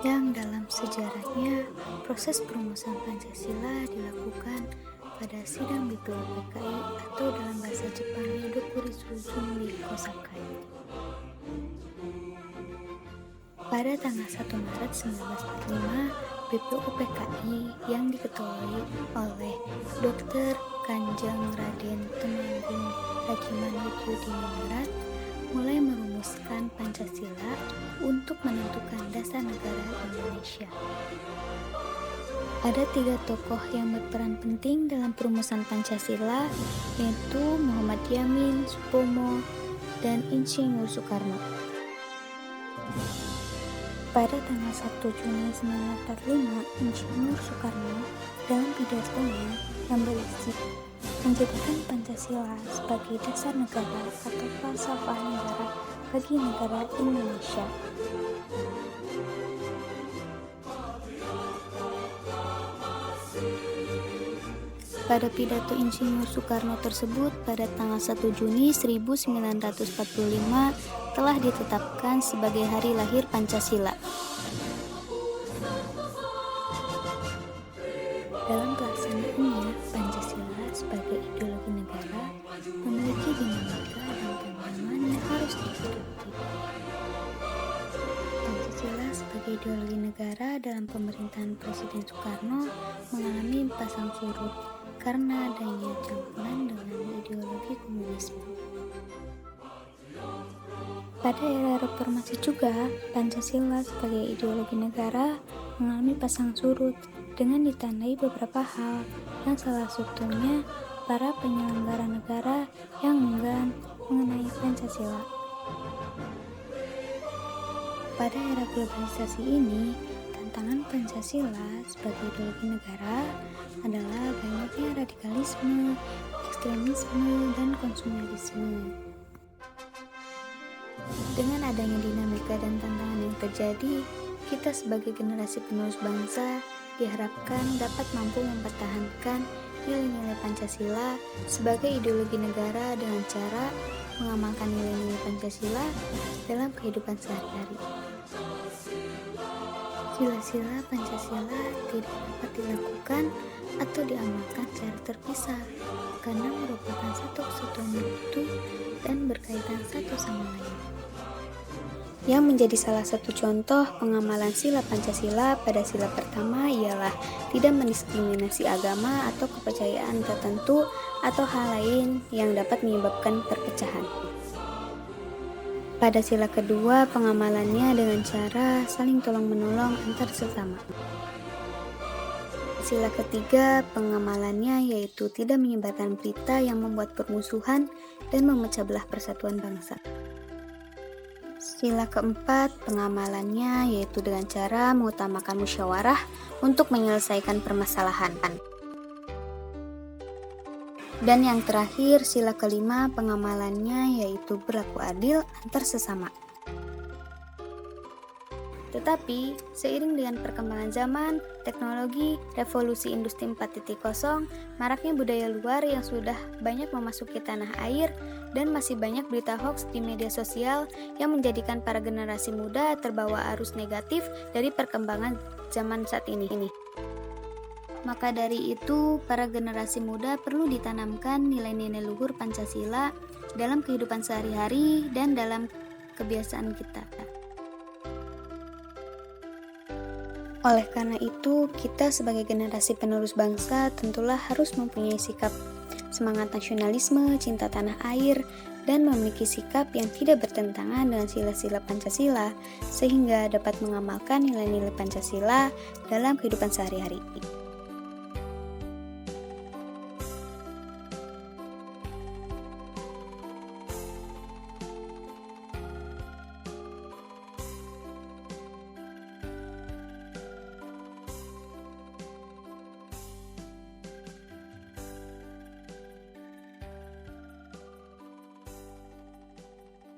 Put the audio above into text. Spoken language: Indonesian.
yang dalam sejarahnya proses perumusan Pancasila dilakukan pada sidang BPUPKI atau dalam bahasa Jepangnya Dokuritsushun ni Kosakai. Pada tanggal 1 Maret 1945, BPUPKI yang diketuai oleh Dr. Kanjeng Raden Temanggung Rajiman Widyodiningrat mulai merumuskan Pancasila untuk menentukan dasar negara Indonesia. Ada 3 tokoh yang berperan penting dalam perumusan Pancasila, yaitu Muhammad Yamin, Supomo, dan Insinyur Soekarno. Pada tanggal 1 Juni 1945, Insinyur Soekarno dalam pidatonya yang berisi menjadikan Pancasila sebagai dasar negara atau falsafah negara bagi negara Indonesia. Pada pidato Insinyur Soekarno tersebut pada tanggal 1 Juni 1945 telah ditetapkan sebagai hari lahir Pancasila. Dalam pelaksanaannya, Pancasila sebagai ideologi negara memiliki dinamika dan tantangan yang harus dihidupi. Pancasila sebagai ideologi negara dalam pemerintahan Presiden Soekarno mengalami pasang surut karena adanya campuran dengan ideologi komunisme. Pada era reformasi juga, Pancasila sebagai ideologi negara mengalami pasang surut dengan ditandai beberapa hal, yang salah satunya para penyelenggara negara yang enggan mengenai Pancasila. Pada era globalisasi ini, tantangan Pancasila sebagai ideologi negara adalah banyaknya radikalisme, ekstremisme, dan konsumerisme. Dengan adanya dinamika dan tantangan yang terjadi, kita sebagai generasi penerus bangsa diharapkan dapat mampu mempertahankan nilai-nilai Pancasila sebagai ideologi negara dengan cara mengamalkan nilai-nilai Pancasila dalam kehidupan sehari-hari. Sila-sila Pancasila tidak dapat dilakukan atau diamalkan secara terpisah karena merupakan satu kesatuan utuh dan berkaitan satu sama lain. Yang menjadi salah satu contoh pengamalan sila Pancasila pada sila pertama ialah tidak mendiskriminasi agama atau kepercayaan tertentu atau hal lain yang dapat menyebabkan perpecahan. Pada sila kedua, pengamalannya dengan cara saling tolong-menolong antar sesama. Sila ketiga, pengamalannya yaitu tidak menyebarkan berita yang membuat permusuhan dan memecah belah persatuan bangsa. Sila keempat, pengamalannya yaitu dengan cara mengutamakan musyawarah untuk menyelesaikan permasalahan. Dan yang terakhir, sila kelima, pengamalannya yaitu berlaku adil antar sesama. Tetapi, seiring dengan perkembangan zaman, teknologi, revolusi industri 4.0, maraknya budaya luar yang sudah banyak memasuki tanah air, dan masih banyak berita hoaks di media sosial yang menjadikan para generasi muda terbawa arus negatif dari perkembangan zaman saat ini. Maka dari itu, para generasi muda perlu ditanamkan nilai-nilai luhur Pancasila dalam kehidupan sehari-hari dan dalam kebiasaan kita. Oleh karena itu, kita sebagai generasi penerus bangsa tentulah harus mempunyai sikap semangat nasionalisme, cinta tanah air, dan memiliki sikap yang tidak bertentangan dengan sila-sila Pancasila, sehingga dapat mengamalkan nilai-nilai Pancasila dalam kehidupan sehari-hari.